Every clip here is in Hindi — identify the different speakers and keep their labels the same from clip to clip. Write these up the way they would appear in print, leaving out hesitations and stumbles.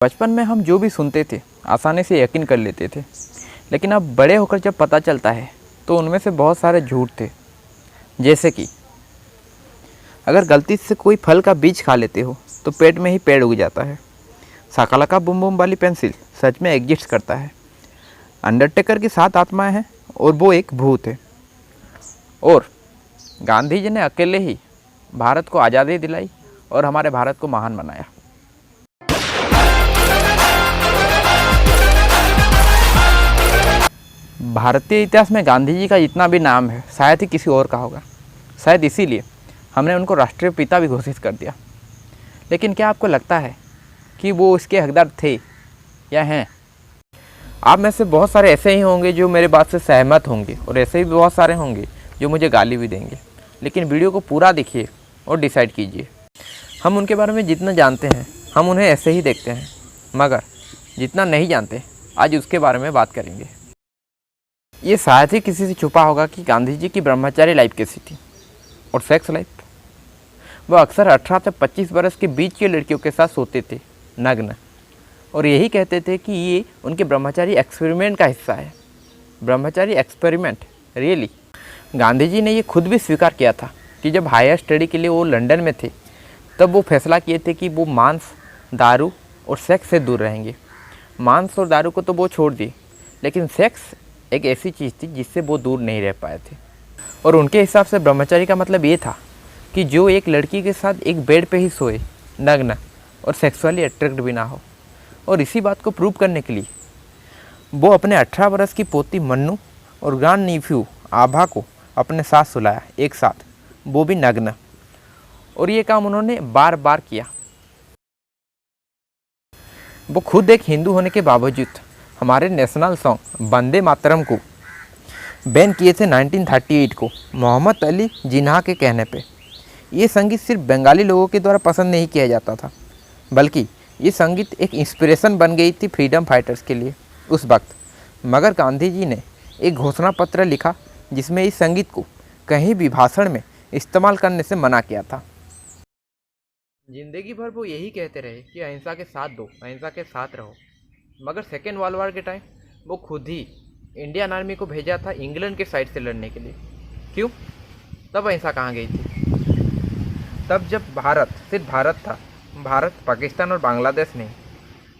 Speaker 1: बचपन में हम जो भी सुनते थे आसानी से यकीन कर लेते थे, लेकिन अब बड़े होकर जब पता चलता है तो उनमें से बहुत सारे झूठ थे। जैसे कि अगर गलती से कोई फल का बीज खा लेते हो तो पेट में ही पेड़ उग जाता है। शाकालाका बूम बूम वाली पेंसिल सच में एग्जिस्ट करता है। अंडरटेकर की 7 आत्माएं हैं और वो एक भूत है। और गांधी जी ने अकेले ही भारत को आज़ादी दिलाई और हमारे भारत को महान बनाया। भारतीय इतिहास में गांधी जी का जितना भी नाम है शायद ही किसी और का होगा। शायद इसीलिए हमने उनको राष्ट्रीय पिता भी घोषित कर दिया। लेकिन क्या आपको लगता है कि वो इसके हकदार थे या हैं? आप में से बहुत सारे ऐसे ही होंगे जो मेरे बात से सहमत होंगे और ऐसे भी बहुत सारे होंगे जो मुझे गाली भी देंगे। लेकिन वीडियो को पूरा देखिए और डिसाइड कीजिए। हम उनके बारे में जितना जानते हैं हम उन्हें ऐसे ही देखते हैं, मगर जितना नहीं जानते आज उसके बारे में बात करेंगे। ये शायद ही किसी से छुपा होगा कि गांधी जी की ब्रह्मचारी लाइफ कैसी थी और सेक्स लाइफ। वह अक्सर 18 से 25 बरस के बीच की लड़कियों के साथ सोते थे नग्न, और यही कहते थे कि ये उनके ब्रह्मचारी एक्सपेरिमेंट का हिस्सा है। ब्रह्मचारी एक्सपेरिमेंट रियली? गांधी जी ने ये खुद भी स्वीकार किया था कि जब हायर स्टडी के लिए वो लंदन में थे तब वो फैसला किए थे कि वो मांस, दारू और सेक्स से दूर रहेंगे। मांस और दारू को तो वो छोड़ दिए, लेकिन सेक्स एक ऐसी चीज़ थी जिससे वो दूर नहीं रह पाए थे। और उनके हिसाब से ब्रह्मचारी का मतलब ये था कि जो एक लड़की के साथ एक बेड पे ही सोए नग्न और सेक्सुअली अट्रैक्ट भी ना हो। और इसी बात को प्रूव करने के लिए वो अपने 18 बरस की पोती मन्नू और ग्रैंड नीफ्यू आभा को अपने साथ सुलाया एक साथ, वो भी नग्न। और ये काम उन्होंने बार बार किया। वो खुद एक हिंदू होने के बावजूद हमारे नेशनल सॉन्ग वंदे मातरम को बैन किए थे 1938 को मोहम्मद अली जिन्ना के कहने पे। ये संगीत सिर्फ बंगाली लोगों के द्वारा पसंद नहीं किया जाता था, बल्कि ये संगीत एक इंस्पिरेशन बन गई थी फ्रीडम फाइटर्स के लिए उस वक्त। मगर गांधी जी ने एक घोषणा पत्र लिखा जिसमें इस संगीत को कहीं भी भाषण में इस्तेमाल करने से मना किया था। जिंदगी भर वो यही कहते रहे कि अहिंसा के साथ दो, अहिंसा के साथ रहो। मगर सेकेंड वर्ल्ड वॉर के टाइम वो खुद ही इंडियन आर्मी को भेजा था इंग्लैंड के साइड से लड़ने के लिए। क्यों? तब अहिंसा कहाँ गई थी? तब जब भारत सिर्फ भारत था, भारत पाकिस्तान और बांग्लादेश नहीं,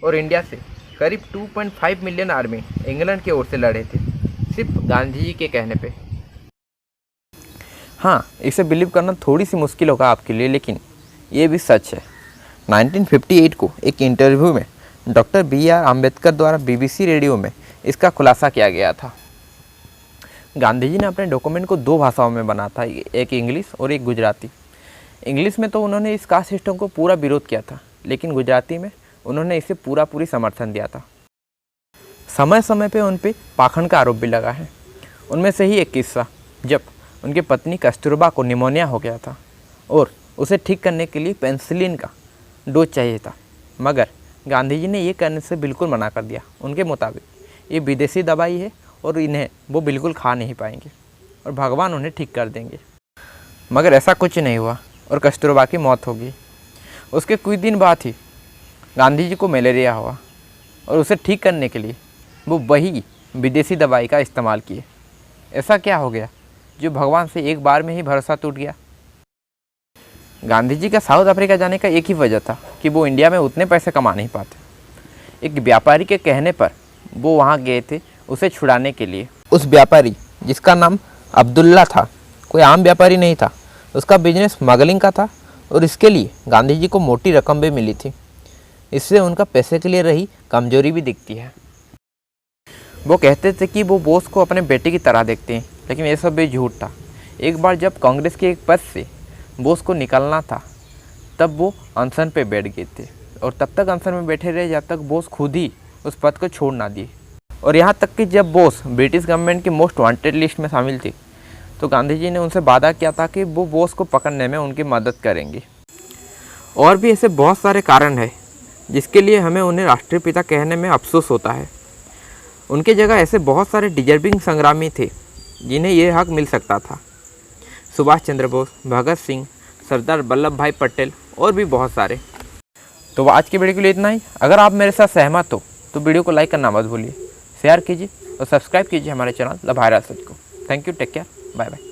Speaker 1: और इंडिया से करीब 2.5 मिलियन आर्मी इंग्लैंड की ओर से लड़े थे, सिर्फ गांधी जी के कहने पे। हाँ, इसे बिलीव करना थोड़ी सी मुश्किल होगा आपके लिए, लेकिन ये भी सच है। 1958 को एक इंटरव्यू में डॉक्टर BR अम्बेडकर द्वारा BBC रेडियो में इसका खुलासा किया गया था। गांधी जी ने अपने डॉक्यूमेंट को 2 भाषाओं में बना था, एक इंग्लिश और एक गुजराती। इंग्लिश में तो उन्होंने इस कास्ट सिस्टम को पूरा विरोध किया था, लेकिन गुजराती में उन्होंने इसे पूरी समर्थन दिया था। समय समय पे उन पे पाखंड का आरोप भी लगा है। उनमें से ही एक किस्सा, जब उनकी पत्नी कस्तूरबा को निमोनिया हो गया था और उसे ठीक करने के लिए पेनिसिलिन का डोज चाहिए था, मगर गांधी जी ने ये करने से बिल्कुल मना कर दिया। उनके मुताबिक ये विदेशी दवाई है और इन्हें वो बिल्कुल खा नहीं पाएंगे और भगवान उन्हें ठीक कर देंगे। मगर ऐसा कुछ नहीं हुआ और कस्तूरबा की मौत हो गई। उसके कुछ दिन बाद ही गांधी जी को मलेरिया हुआ और उसे ठीक करने के लिए वो वही विदेशी दवाई का इस्तेमाल किए। ऐसा क्या हो गया जो भगवान से एक बार में ही भरोसा टूट गया? गांधी जी का साउथ अफ्रीका जाने का एक ही वजह था कि वो इंडिया में उतने पैसे कमा नहीं पाते। एक व्यापारी के कहने पर वो वहाँ गए थे उसे छुड़ाने के लिए। उस व्यापारी, जिसका नाम अब्दुल्ला था, कोई आम व्यापारी नहीं था। उसका बिजनेस स्मगलिंग का था और इसके लिए गांधी जी को मोटी रकम भी मिली थी। इससे उनका पैसे के लिए रही कमजोरी भी दिखती है। वो कहते थे कि वो बॉस को अपने बेटे की तरह देखते हैं, लेकिन ये सब भी झूठ था। एक बार जब कांग्रेस के एक पद से बॉस को निकलना था तब वो अनशन पे बैठ गए थे और तब तक अनशन में बैठे रहे जब तक बॉस खुद ही उस पद को छोड़ ना दिए। और यहाँ तक कि जब बॉस ब्रिटिश गवर्नमेंट की मोस्ट वांटेड लिस्ट में शामिल थी तो गांधी जी ने उनसे वादा किया था कि वो बॉस को पकड़ने में उनकी मदद करेंगे। और भी ऐसे बहुत सारे कारण हैं जिसके लिए हमें उन्हें राष्ट्रीय पिता कहने में अफसोस होता है। उनके जगह ऐसे बहुत सारे डिजर्विंग संग्रामी थे जिन्हें ये हक मिल सकता था। सुभाष चंद्र बोस, भगत सिंह, सरदार वल्लभ भाई पटेल और भी बहुत सारे। तो आज की वीडियो के लिए इतना ही। अगर आप मेरे साथ सहमत हो तो वीडियो को लाइक करना मत भूलिए, शेयर कीजिए और सब्सक्राइब कीजिए हमारे चैनल द वायरल सच को। Thank you, take care, bye bye.